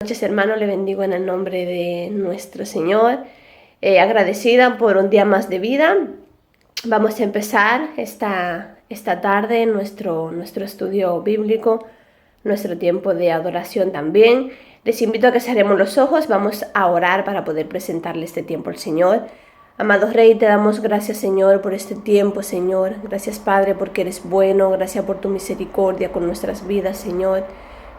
Noches, hermano, le bendigo en el nombre de nuestro Señor. Agradecida por un día más de vida. Vamos a empezar esta tarde nuestro estudio bíblico, nuestro tiempo de adoración también. Les invito a que cerremos los ojos, vamos a orar para poder presentarle este tiempo al Señor. Amado Rey, te damos gracias, Señor, por este tiempo, Señor. Gracias, Padre, porque eres bueno. Gracias por tu misericordia con nuestras vidas, Señor.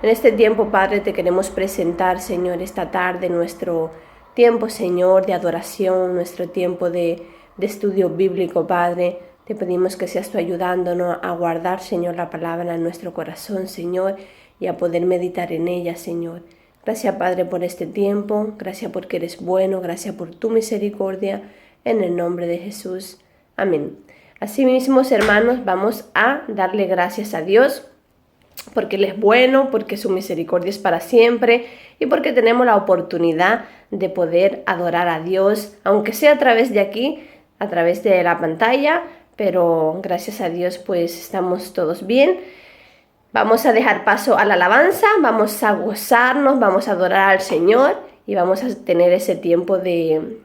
En este tiempo, Padre, te queremos presentar, Señor, esta tarde nuestro tiempo, Señor, de adoración, nuestro tiempo de estudio bíblico, Padre. Te pedimos que seas tú ayudándonos a guardar, Señor, la palabra en nuestro corazón, Señor, y a poder meditar en ella, Señor. Gracias, Padre, por este tiempo. Gracias porque eres bueno. Gracias por tu misericordia. En el nombre de Jesús. Amén. Asimismo, hermanos, vamos a darle gracias a Dios porque Él es bueno, porque su misericordia es para siempre y porque tenemos la oportunidad de poder adorar a Dios, aunque sea a través de aquí, a través de la pantalla, pero gracias a Dios pues estamos todos bien. Vamos a dejar paso a la alabanza, vamos a gozarnos, vamos a adorar al Señor y vamos a tener ese tiempo de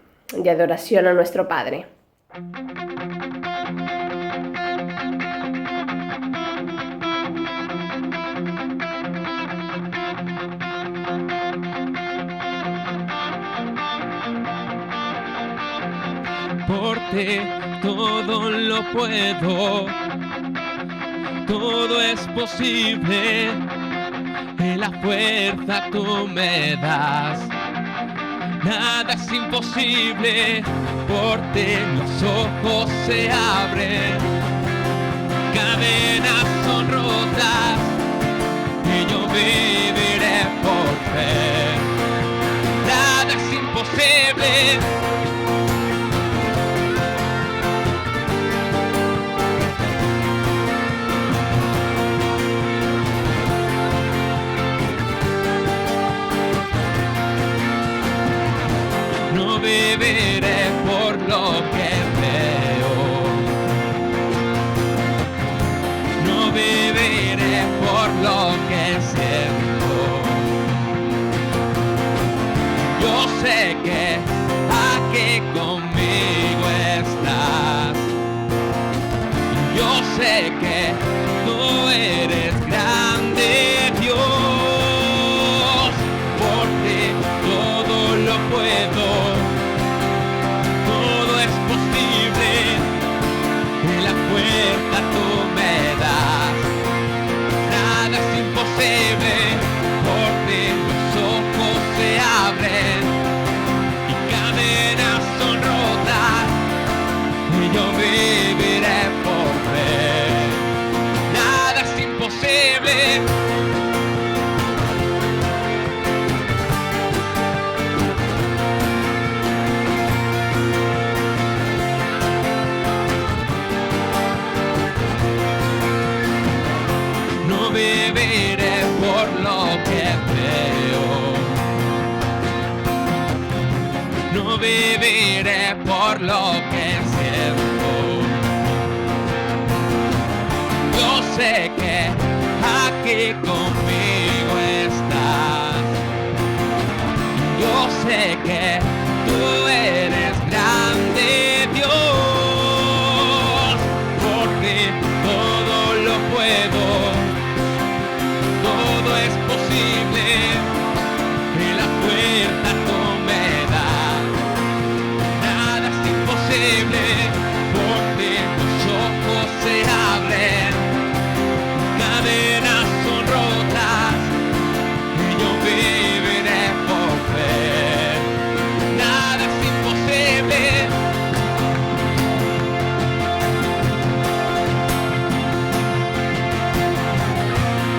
adoración a nuestro Padre. Por ti todo lo puedo, todo es posible, en la fuerza tú me das, nada es imposible, por ti los ojos se abren, cadenas son rotas, y yo viviré por fe, nada es imposible. No viviré por lo que veo, no viviré por lo que siento. Yo sé que aquí conmigo estás, yo sé que tú eres grande, Dios, por ti todo lo puedo. Tú me das, nada es imposible, por ti los ojos se abren y cadenas son rotas y yo viviré por fe, nada es imposible. Viviré por lo que veo, no viviré por lo que siento. Yo sé que aquí conmigo estás, yo sé que tú eres grande, Dios, porque todo lo puedo. Todo es posible, y la fuerza tú me das, nada es imposible, porque los ojos se abren, cadenas son rotas, y yo viviré por fe, nada es imposible.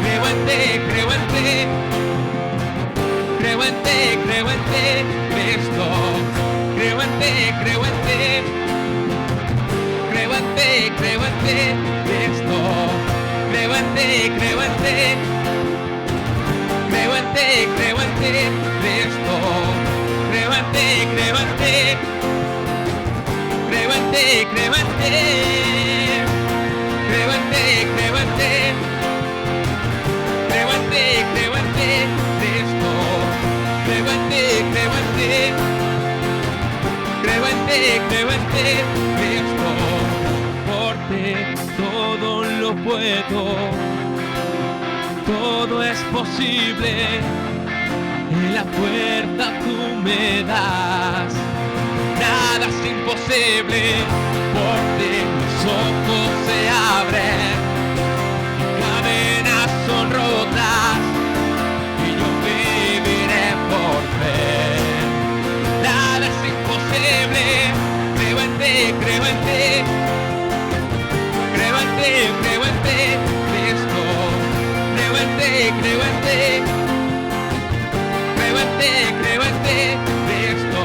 Creo en ti, creo en ti, creo en ti, creo en ti, Cristo. Creo en ti, creo en ti, creo en ti, creo en ti, Cristo. Creo en ti, creo en ti, creo en ti, creo en ti, Cristo. Creo en ti, creo en ti, creo en ti, creo en ti, creo en ti, creo en ti. Creo en ti, Cristo. creo en ti, Cristo, por ti todo lo puedo, todo es posible, en la puerta tú me das, nada es imposible, por ti los ojos se abren, cadenas son rotas, y yo viviré por fe. Nada es imposible, creo en ti, creo en ti, creo en ti, creo en ti, Cristo, creo en ti, creo en ti, creo en ti, creo en ti, Cristo.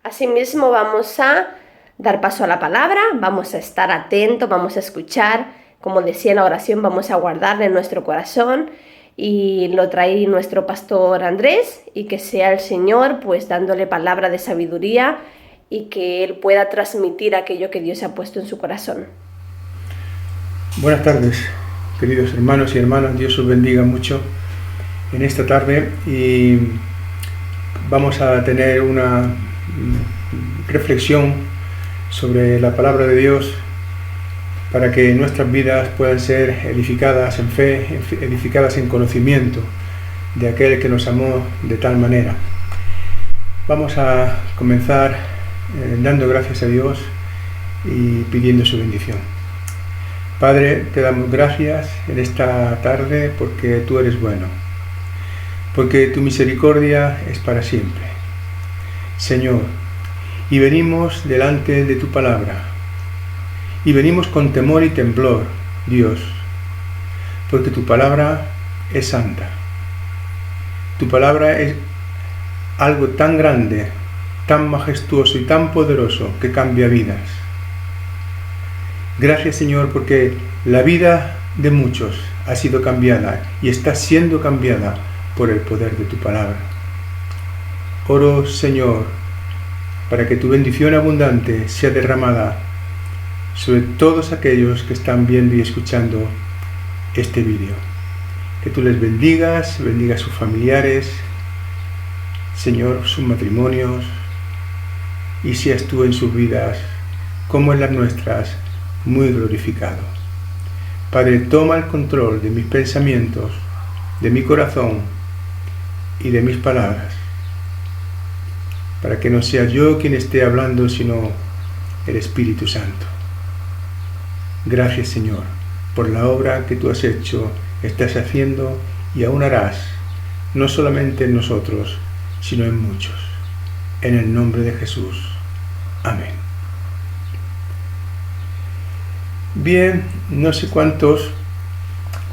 Asimismo vamos a dar paso a la palabra, vamos a estar atentos, vamos a escuchar, como decía en la oración, vamos a guardarle en nuestro corazón y lo trae nuestro pastor Andrés y que sea el Señor pues dándole palabra de sabiduría y que Él pueda transmitir aquello que Dios ha puesto en su corazón. Buenas tardes, queridos hermanos y hermanas, Dios os bendiga mucho en esta tarde y vamos a tener una reflexión sobre la palabra de Dios para que nuestras vidas puedan ser edificadas en fe, edificadas en conocimiento de aquel que nos amó de tal manera. Vamos a comenzar dando gracias a Dios y pidiendo su bendición. Padre, te damos gracias en esta tarde porque tú eres bueno, porque tu misericordia es para siempre. Señor, y venimos delante de tu palabra, y venimos con temor y temblor, Dios, porque tu palabra es santa. Tu palabra es algo tan grande, tan majestuoso y tan poderoso que cambia vidas. Gracias, Señor, porque la vida de muchos ha sido cambiada y está siendo cambiada por el poder de tu palabra. Oro, Señor, para que tu bendición abundante sea derramada sobre todos aquellos que están viendo y escuchando este vídeo. Que tú les bendigas, bendiga a sus familiares, Señor, sus matrimonios, y seas tú en sus vidas, como en las nuestras, muy glorificado. Padre, toma el control de mis pensamientos, de mi corazón y de mis palabras, para que no sea yo quien esté hablando, sino el Espíritu Santo. Gracias, Señor, por la obra que tú has hecho, estás haciendo y aún harás, no solamente en nosotros, sino en muchos. En el nombre de Jesús. Amén. Bien, no sé cuántos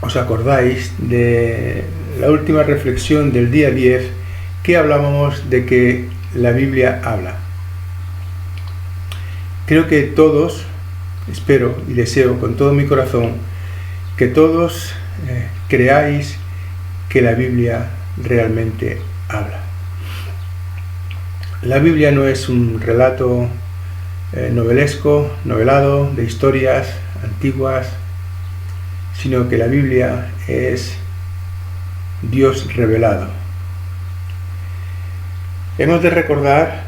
os acordáis de la última reflexión del día 10, que hablábamos de que la Biblia habla. Creo que todos, espero y deseo con todo mi corazón, que todos creáis que la Biblia realmente habla. La Biblia no es un relato novelesco, novelado de historias antiguas, sino que la Biblia es Dios revelado. Hemos de recordar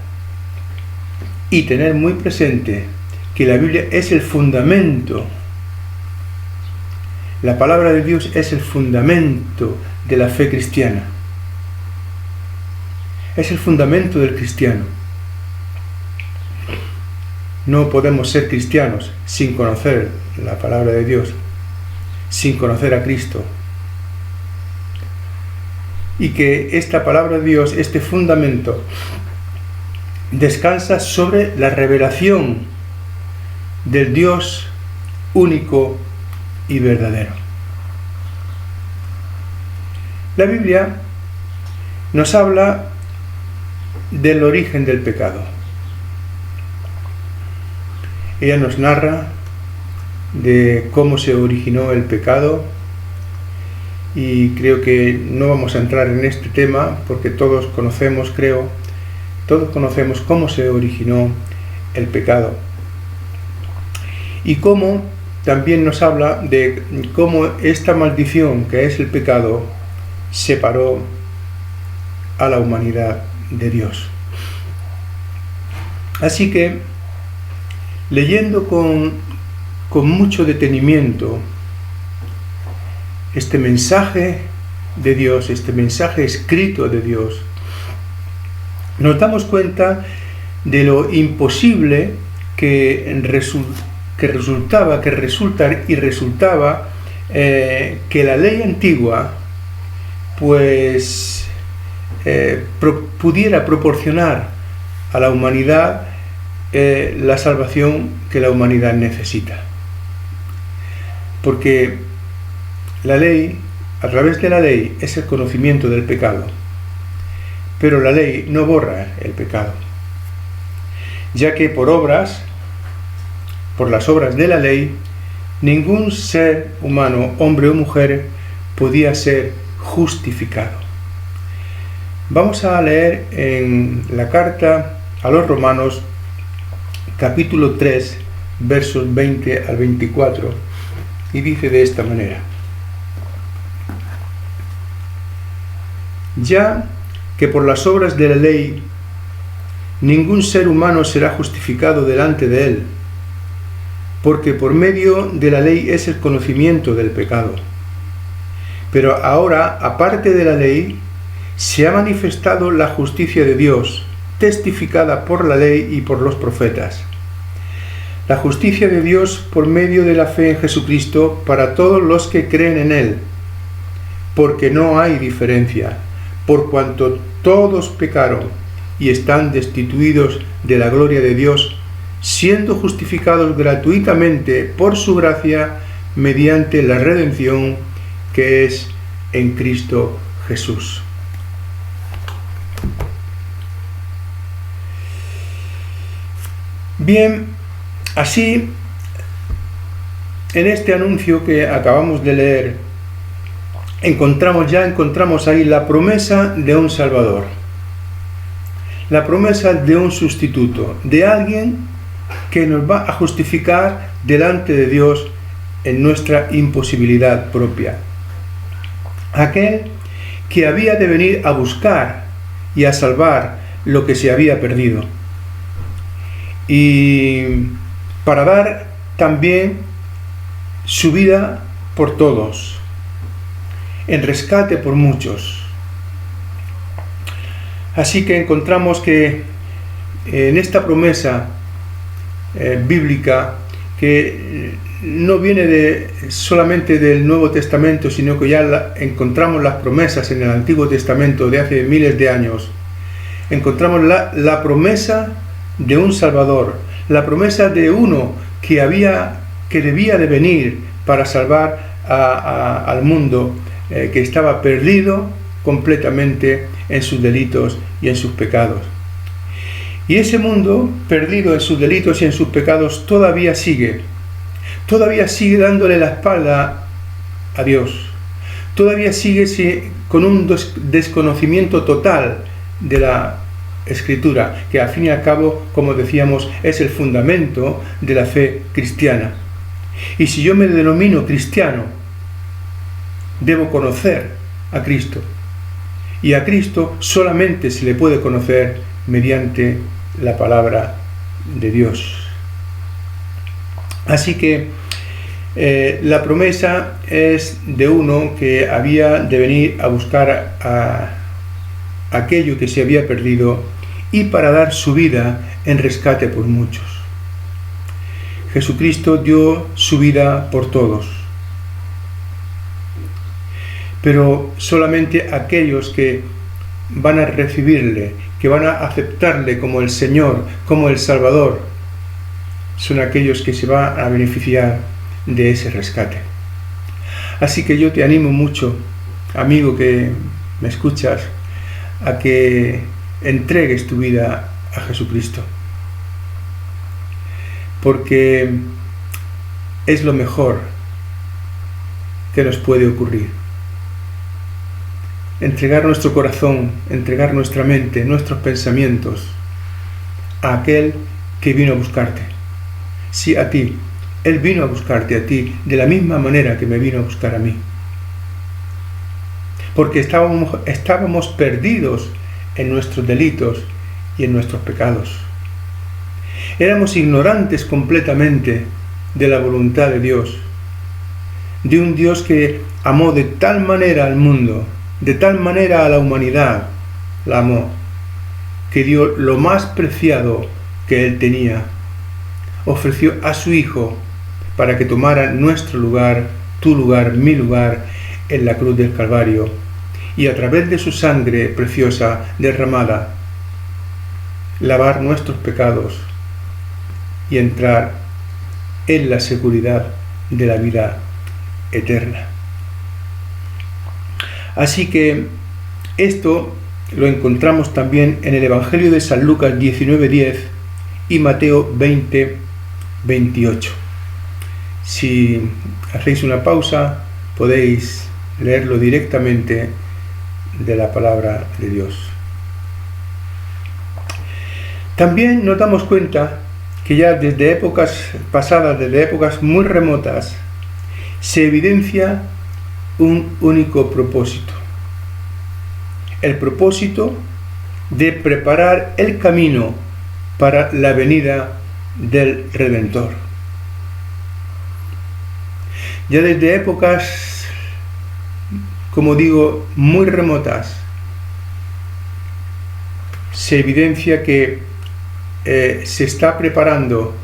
y tener muy presente que la Biblia es el fundamento. La palabra de Dios es el fundamento de la fe cristiana. Es el fundamento del cristiano. No podemos ser cristianos sin conocer la palabra de Dios, sin conocer a Cristo. Y que esta palabra de Dios, este fundamento, descansa sobre la revelación del Dios único y verdadero. La Biblia nos habla del origen del pecado. Ella nos narra de cómo se originó el pecado, y creo que no vamos a entrar en este tema porque todos conocemos, cómo se originó el pecado, y cómo también nos habla de cómo esta maldición que es el pecado separó a la humanidad de Dios. Así que, leyendo con mucho detenimiento este mensaje de Dios, este mensaje escrito de Dios, nos damos cuenta de lo imposible que resultaba que la ley antigua pues pudiera proporcionar a la humanidad la salvación que la humanidad necesita. Porque la ley, a través de la ley, es el conocimiento del pecado. Pero la ley no borra el pecado, ya que por las obras de la ley, ningún ser humano, hombre o mujer, podía ser justificado. Vamos a leer en la carta a los Romanos, capítulo 3, versos 20 al 24, y dice de esta manera: ya que por las obras de la ley ningún ser humano será justificado delante de él, porque por medio de la ley es el conocimiento del pecado. Pero ahora, aparte de la ley, se ha manifestado la justicia de Dios, testificada por la ley y por los profetas. La justicia de Dios por medio de la fe en Jesucristo para todos los que creen en Él, porque no hay diferencia, por cuanto todos pecaron y están destituidos de la gloria de Dios, siendo justificados gratuitamente por su gracia mediante la redención que es en Cristo Jesús. Bien, así, en este anuncio que acabamos de leer, encontramos ahí la promesa de un Salvador, la promesa de un sustituto, de alguien que nos va a justificar delante de Dios en nuestra imposibilidad propia. Aquel que había de venir a buscar y a salvar lo que se había perdido. Y para dar también su vida por todos, en rescate por muchos. Así que encontramos que en esta promesa bíblica, que no viene solamente del Nuevo Testamento, sino que ya encontramos las promesas en el Antiguo Testamento de hace miles de años, encontramos la promesa de un Salvador, la promesa de uno que debía de venir para salvar al mundo que estaba perdido completamente en sus delitos y en sus pecados. Y ese mundo perdido en sus delitos y en sus pecados todavía sigue dándole la espalda a Dios, todavía sigue con un desconocimiento total de la Escritura, que al fin y al cabo, como decíamos, es el fundamento de la fe cristiana. Y si yo me denomino cristiano, debo conocer a Cristo. Y a Cristo solamente se le puede conocer mediante la palabra de Dios. Así que la promesa es de uno que había de venir a buscar a aquello que se había perdido y para dar su vida en rescate por muchos. Jesucristo dio su vida por todos, pero solamente aquellos que van a recibirle, que van a aceptarle como el Señor, como el Salvador, son aquellos que se van a beneficiar de ese rescate. Así que yo te animo mucho, amigo que me escuchas, a que entregues tu vida a Jesucristo, porque es lo mejor que nos puede ocurrir. Entregar nuestro corazón, entregar nuestra mente, nuestros pensamientos a aquel que vino a buscarte. Sí, a ti. Él vino a buscarte a ti de la misma manera que me vino a buscar a mí. porque estábamos perdidos en nuestros delitos y en nuestros pecados. Éramos ignorantes completamente de la voluntad de Dios, de un Dios que amó de tal manera al mundo, de tal manera a la humanidad, la amó, que dio lo más preciado que Él tenía. Ofreció a su Hijo para que tomara nuestro lugar, tu lugar, mi lugar, en la cruz del Calvario, y a través de su sangre preciosa derramada, lavar nuestros pecados y entrar en la seguridad de la vida eterna. Así que esto lo encontramos también en el Evangelio de San Lucas 19:10 y Mateo 20:28. Si hacéis una pausa, podéis leerlo directamente de la palabra de Dios. También nos damos cuenta que ya desde épocas pasadas, desde épocas muy remotas, se evidencia un único propósito. El propósito de preparar el camino para la venida del Redentor. Ya desde épocas, como digo, muy remotas, se evidencia que se está preparando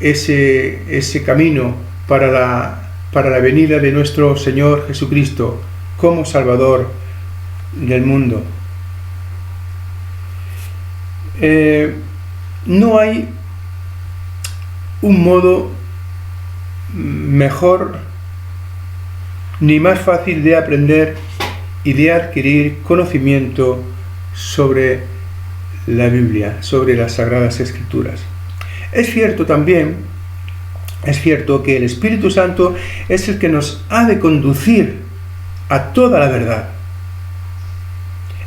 ese camino para la venida de nuestro Señor Jesucristo como Salvador del mundo. No hay un modo mejor ni más fácil de aprender y de adquirir conocimiento sobre la Biblia, sobre las Sagradas Escrituras. Es cierto también, es cierto que el Espíritu Santo es el que nos ha de conducir a toda la verdad.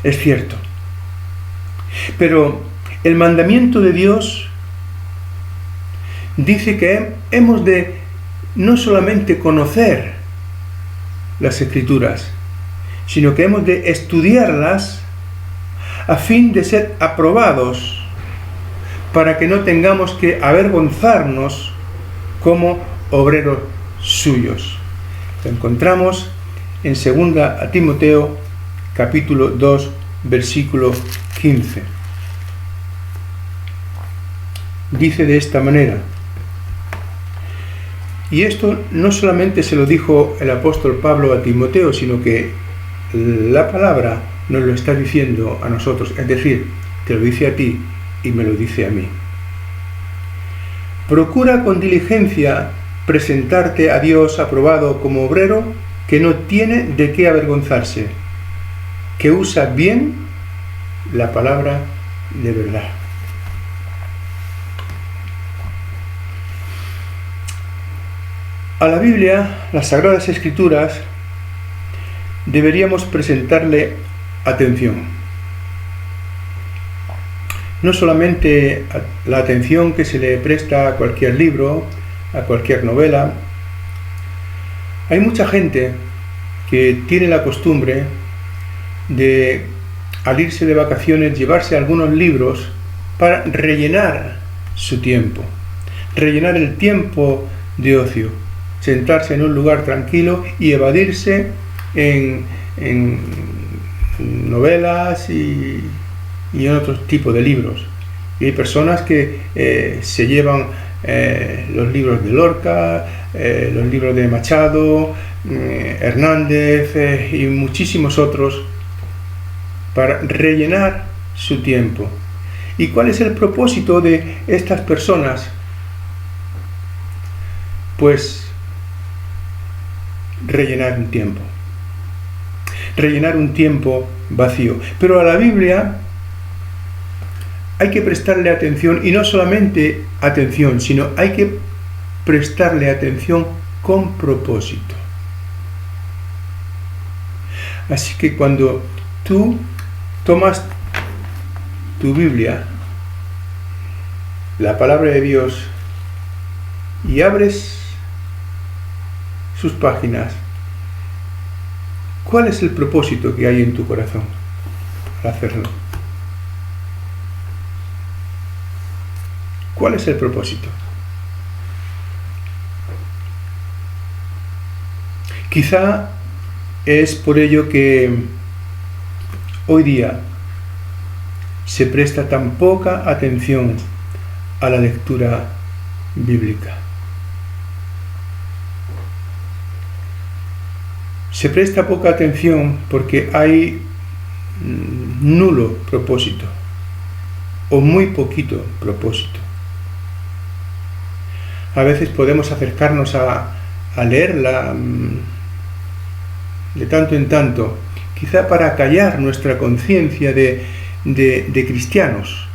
Es cierto. Pero el mandamiento de Dios dice que hemos de no solamente conocer las Escrituras, sino que hemos de estudiarlas a fin de ser aprobados, para que no tengamos que avergonzarnos como obreros suyos. Lo encontramos en 2 Timoteo capítulo 2, versículo 15. Dice de esta manera, y esto no solamente se lo dijo el apóstol Pablo a Timoteo, sino que la palabra nos lo está diciendo a nosotros, es decir, te lo dice a ti y me lo dice a mí. Procura con diligencia presentarte a Dios aprobado como obrero que no tiene de qué avergonzarse, que usa bien la palabra de verdad. A la Biblia, las Sagradas Escrituras, deberíamos presentarle atención. No solamente la atención que se le presta a cualquier libro, a cualquier novela. Hay mucha gente que tiene la costumbre de, al irse de vacaciones, llevarse algunos libros para rellenar su tiempo, rellenar el tiempo de ocio, sentarse en un lugar tranquilo y evadirse en novelas y en otro tipo de libros. Y hay personas que se llevan los libros de Lorca, los libros de Machado, Hernández y muchísimos otros para rellenar su tiempo. ¿Y cuál es el propósito de estas personas? Pues rellenar un tiempo vacío. Pero a la Biblia hay que prestarle atención, y no solamente atención, sino hay que prestarle atención con propósito. Así que cuando tú tomas tu Biblia, la palabra de Dios, y abres sus páginas, ¿Cuál es el propósito que hay en tu corazón al hacerlo? ¿Cuál es el propósito? Quizá es por ello que hoy día se presta tan poca atención a la lectura bíblica. Se presta poca atención porque hay nulo propósito o muy poquito propósito. A veces podemos acercarnos a leerla de tanto en tanto, quizá para callar nuestra conciencia de cristianos.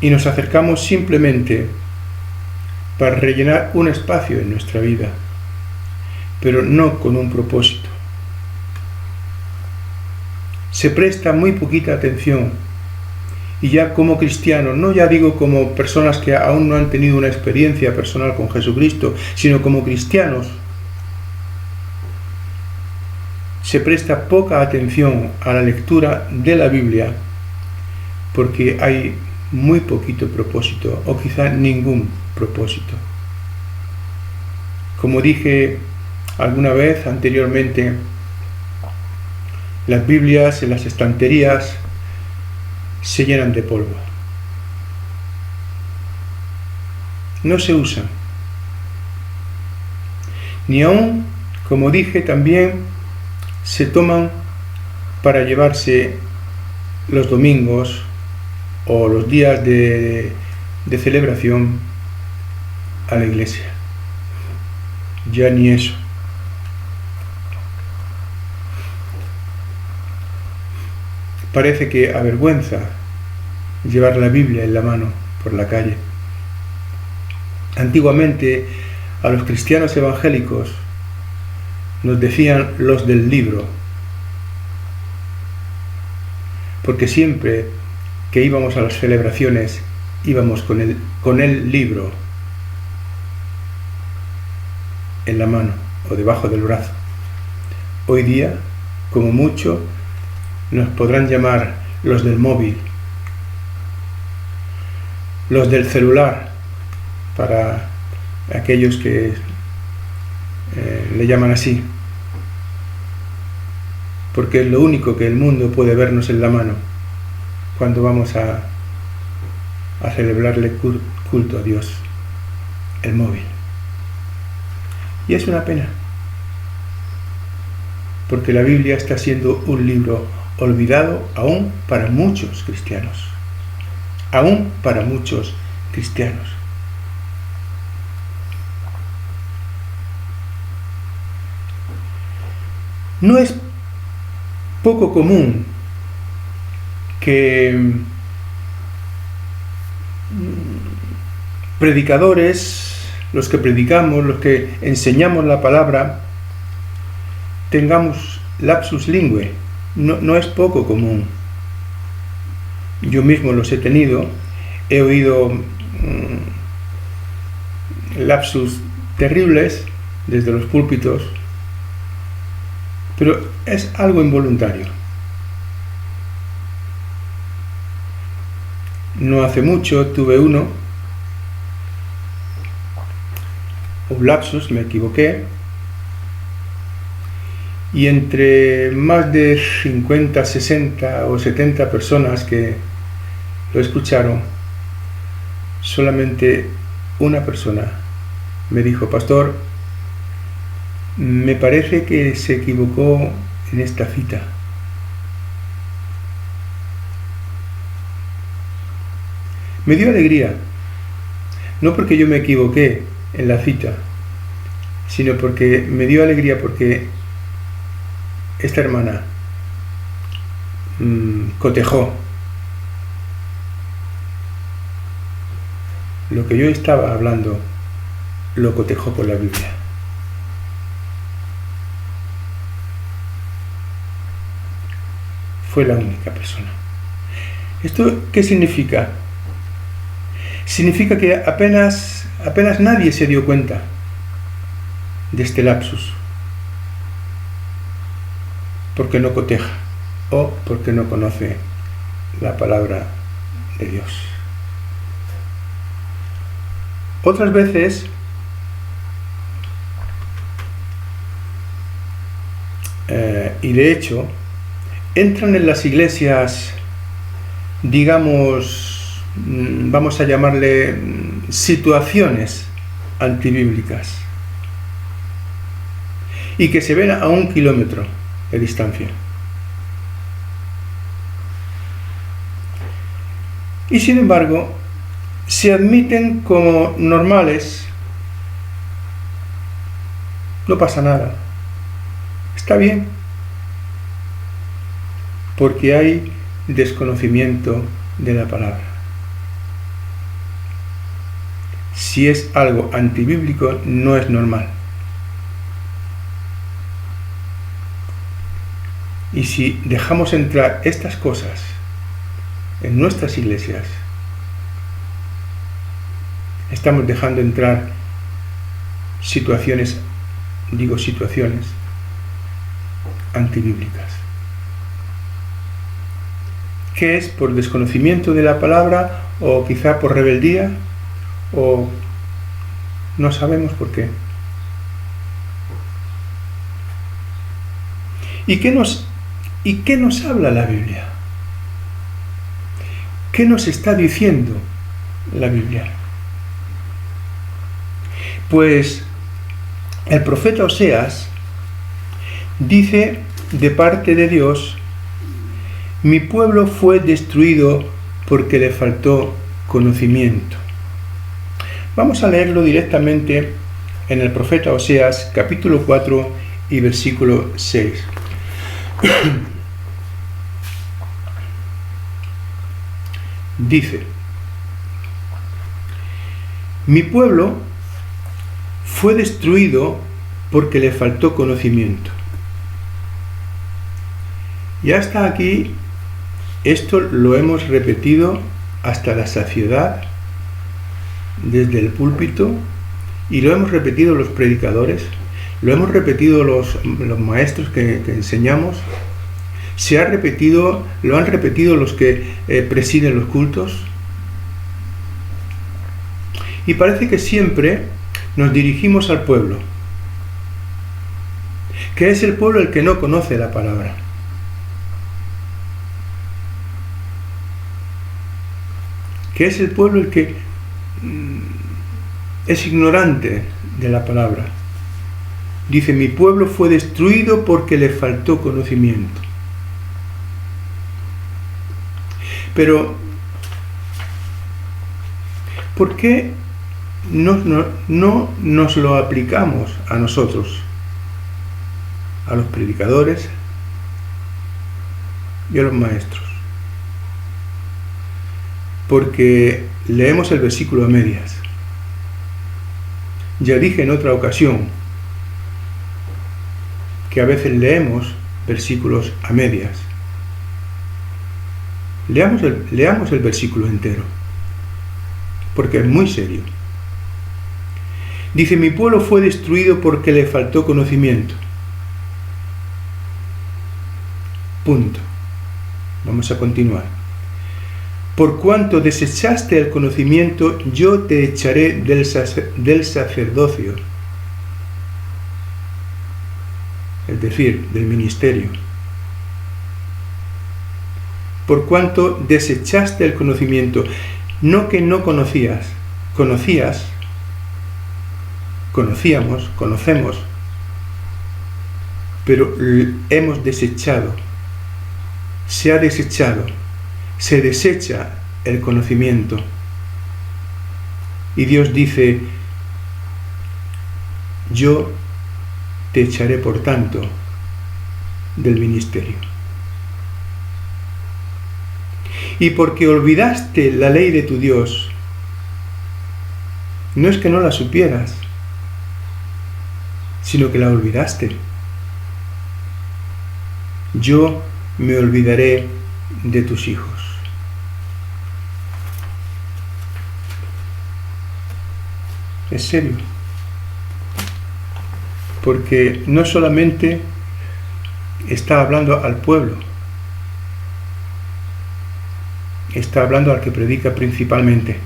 Y nos acercamos simplemente para rellenar un espacio en nuestra vida, pero no con un propósito. Se presta muy poquita atención, y ya como cristianos, no ya digo como personas que aún no han tenido una experiencia personal con Jesucristo, sino como cristianos, se presta poca atención a la lectura de la Biblia porque hay muy poquito propósito, o quizá ningún propósito. Como dije alguna vez anteriormente, las Biblias en las estanterías se llenan de polvo. No se usan. Ni aún, como dije también, se toman para llevarse los domingos o los días de celebración a la iglesia. Ya ni eso. Parece que avergüenza llevar la Biblia en la mano por la calle. Antiguamente a los cristianos evangélicos nos decían los del libro, porque siempre que íbamos a las celebraciones íbamos con el libro en la mano o debajo del brazo. Hoy día, como mucho, nos podrán llamar los del móvil, los del celular, para aquellos que le llaman así, porque es lo único que el mundo puede vernos en la mano cuando vamos a celebrarle culto a Dios, el móvil. Y es una pena, porque la Biblia está siendo un libro olvidado aún para muchos cristianos. Aún para muchos cristianos. No es poco común que predicadores, los que predicamos, los que enseñamos la palabra, tengamos lapsus linguae. No es poco común. Yo mismo los he tenido, he oído lapsus terribles desde los púlpitos, pero es algo involuntario. No hace mucho tuve un lapsus, me equivoqué, y entre más de 50, 60 o 70 personas que lo escucharon, solamente una persona me dijo: pastor, me parece que se equivocó en esta cita. Me dio alegría, no porque yo me equivoqué en la cita, sino porque me dio alegría porque esta hermana cotejó lo que yo estaba hablando, lo cotejó por la Biblia. Fue la única persona. ¿Esto qué significa? Significa que apenas nadie se dio cuenta de este lapsus, porque no coteja o porque no conoce la palabra de Dios. Otras veces y de hecho entran en las iglesias, digamos, vamos a llamarle situaciones antibíblicas, y que se ven a 1 kilómetro de distancia. Y sin embargo, se admiten como normales. No pasa nada. Está bien. Porque hay desconocimiento de la palabra. Si es algo antibíblico, no es normal. Y si dejamos entrar estas cosas en nuestras iglesias, estamos dejando entrar situaciones antibíblicas. ¿Qué es? ¿Por desconocimiento de la palabra o quizá por rebeldía? ¿O no sabemos por qué? ¿Y qué nos habla la Biblia? ¿Qué nos está diciendo la Biblia? Pues el profeta Oseas dice de parte de Dios: mi pueblo fue destruido porque le faltó conocimiento. Vamos a leerlo directamente en el profeta Oseas, capítulo 4 y versículo 6. Dice: mi pueblo fue destruido porque le faltó conocimiento. Y hasta aquí, esto lo hemos repetido hasta la saciedad desde el púlpito, y lo hemos repetido los predicadores, lo hemos repetido los maestros que enseñamos, lo han repetido los que presiden los cultos, y parece que siempre nos dirigimos al pueblo, que es el pueblo el que no conoce la palabra. Que es el pueblo el que es ignorante de la palabra. Dice: mi pueblo fue destruido porque le faltó conocimiento. Pero, ¿por qué no nos lo aplicamos a nosotros, a los predicadores y a los maestros? Porque leemos el versículo a medias. Ya dije en otra ocasión que a veces leemos versículos a medias. Leamos el versículo entero, porque es muy serio. Dice: mi pueblo fue destruido porque le faltó conocimiento. Punto. Vamos a continuar. Por cuanto desechaste el conocimiento, yo te echaré del sacerdocio, es decir, del ministerio. Por cuanto desechaste el conocimiento, no que no conocíamos, conocemos, pero hemos desechado, se ha desechado. Se desecha el conocimiento. Y Dios dice: yo te echaré por tanto del ministerio. Y porque olvidaste la ley de tu Dios, no es que no la supieras, sino que la olvidaste. Yo me olvidaré de tus hijos. Es serio. porque no solamente está hablando al pueblo, está hablando al que predica principalmente,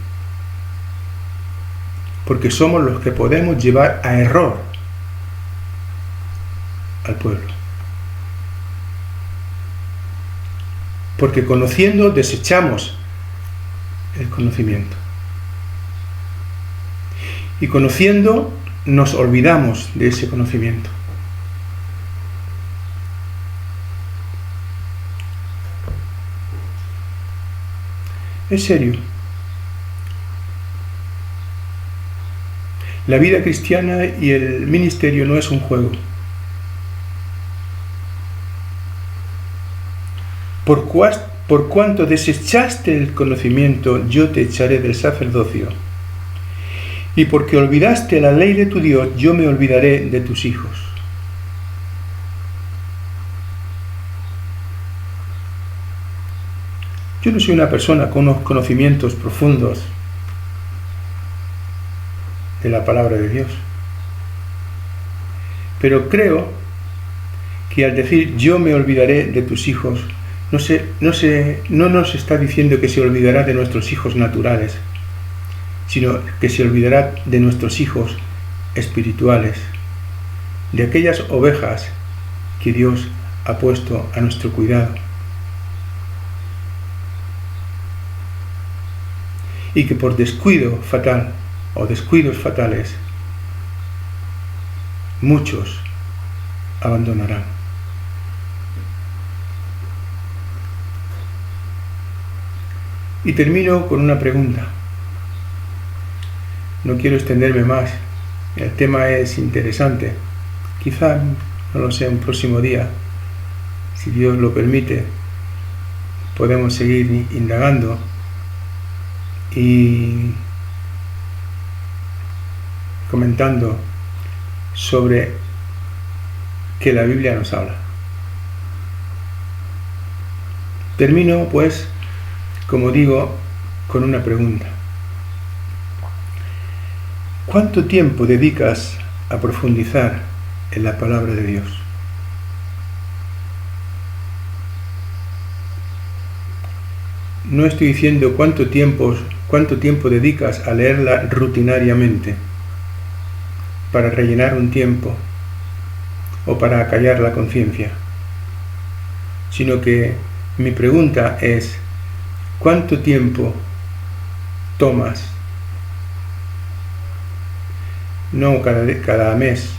porque somos los que podemos llevar a error al pueblo. Porque conociendo desechamos el conocimiento. Y conociendo nos olvidamos de ese conocimiento. Es serio. La vida cristiana y el ministerio no es un juego. Por cuanto desechaste el conocimiento, yo te echaré del sacerdocio. Y porque olvidaste la ley de tu Dios, yo me olvidaré de tus hijos. Yo no soy una persona con unos conocimientos profundos de la palabra de Dios. Pero creo que al decir yo me olvidaré de tus hijos, no nos está diciendo que se olvidará de nuestros hijos naturales, sino que se olvidará de nuestros hijos espirituales, de aquellas ovejas que Dios ha puesto a nuestro cuidado. Y que por descuido fatal o descuidos fatales, muchos abandonarán. Y termino con una pregunta. No quiero extenderme más. El tema es interesante. Quizá, no lo sé, un próximo día, si Dios lo permite, podemos seguir indagando y comentando sobre que la Biblia nos habla. Termino, pues, como digo, con una pregunta. ¿Cuánto tiempo dedicas a profundizar en la palabra de Dios? No estoy diciendo cuánto tiempo dedicas a leerla rutinariamente para rellenar un tiempo o para acallar la conciencia, sino que mi pregunta es ¿cuánto tiempo tomas? No cada mes,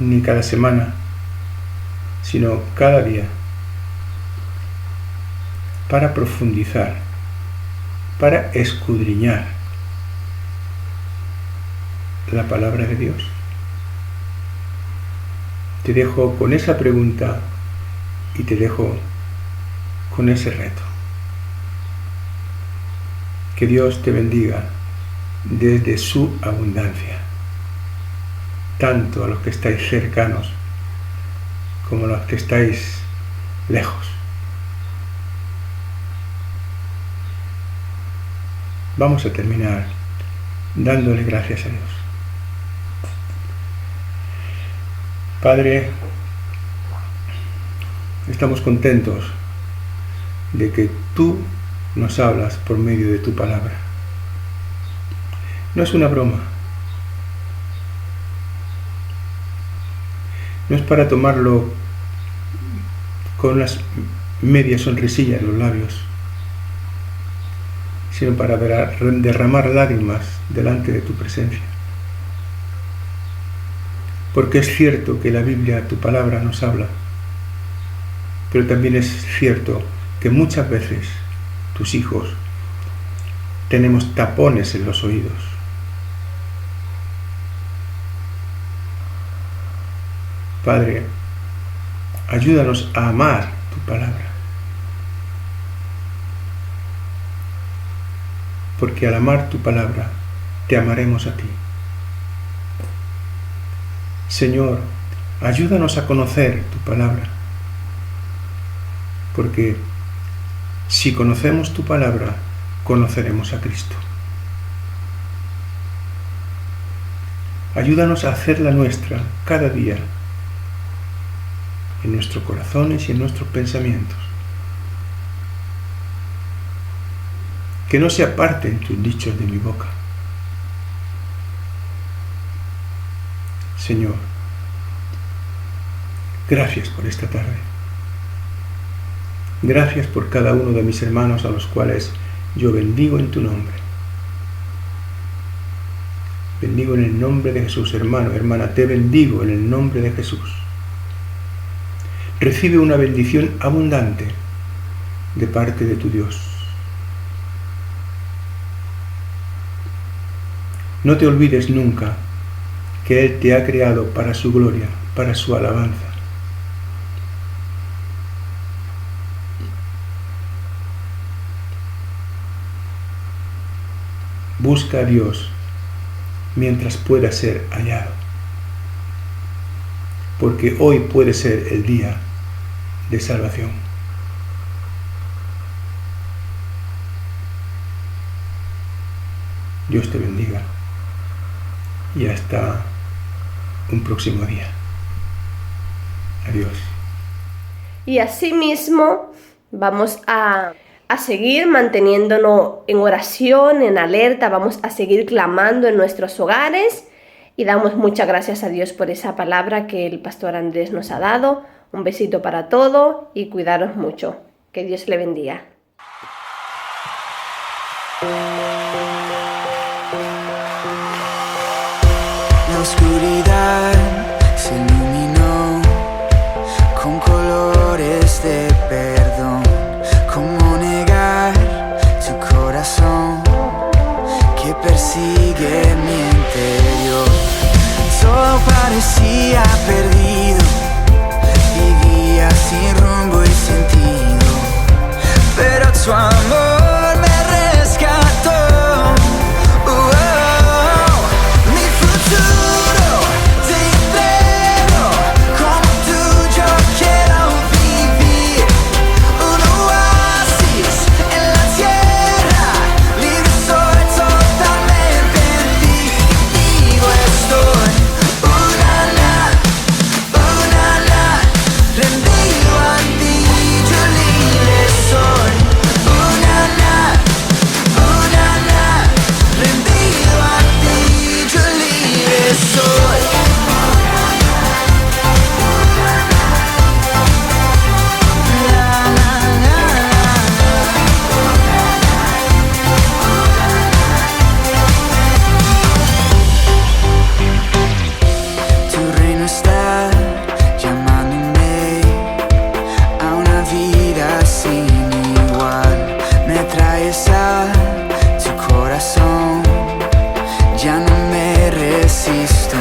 ni cada semana, sino cada día, para profundizar, para escudriñar la palabra de Dios. Te dejo con esa pregunta y te dejo con ese reto. Que Dios te bendiga desde su abundancia, tanto a los que estáis cercanos como a los que estáis lejos. Vamos a terminar dándole gracias a Dios. Padre, estamos contentos de que tú nos hablas por medio de tu palabra. No es una broma. No es para tomarlo con unas medias sonrisillas en los labios, sino para derramar lágrimas delante de tu presencia. Porque es cierto que la Biblia, tu palabra, nos habla, pero también es cierto que muchas veces tus hijos tenemos tapones en los oídos. Padre, ayúdanos a amar tu palabra, porque al amar tu palabra, te amaremos a ti. Señor, ayúdanos a conocer tu palabra, porque si conocemos tu palabra, conoceremos a Cristo. Ayúdanos a hacerla nuestra cada día, en nuestros corazones y en nuestros pensamientos. Que no se aparten tus dichos de mi boca. Señor, gracias por esta tarde. Gracias por cada uno de mis hermanos a los cuales yo bendigo en tu nombre. Bendigo en el nombre de Jesús, hermano, hermana, te bendigo en el nombre de Jesús. Recibe una bendición abundante de parte de tu Dios. No te olvides nunca que Él te ha creado para su gloria, para su alabanza. Busca a Dios mientras pueda ser hallado, porque hoy puede ser el día de salvación. Dios te bendiga y hasta un próximo día. Adiós. Y asimismo vamos a seguir manteniéndonos en oración, en alerta, vamos a seguir clamando en nuestros hogares y damos muchas gracias a Dios por esa palabra que el pastor Andrés nos ha dado. Un besito para todos y cuidaros mucho. Que Dios le bendiga. La oscuridad se iluminó con colores de perdón. ¿Cómo negar tu corazón que persigue mi interior? Todo parecía perdido, vivía sin rumbo y sentido, pero tu amor me rescató. Mi futuro te entrego, como tú yo quiero vivir. Un oasis en la tierra, libre soy totalmente en ti. Vivo estoy, rendido a ti, yo libre soy. Rendido a ti, yo libre soy. Tu reino está llamándome a una vida sin igual. Me traes a tu corazón, ya no me resisto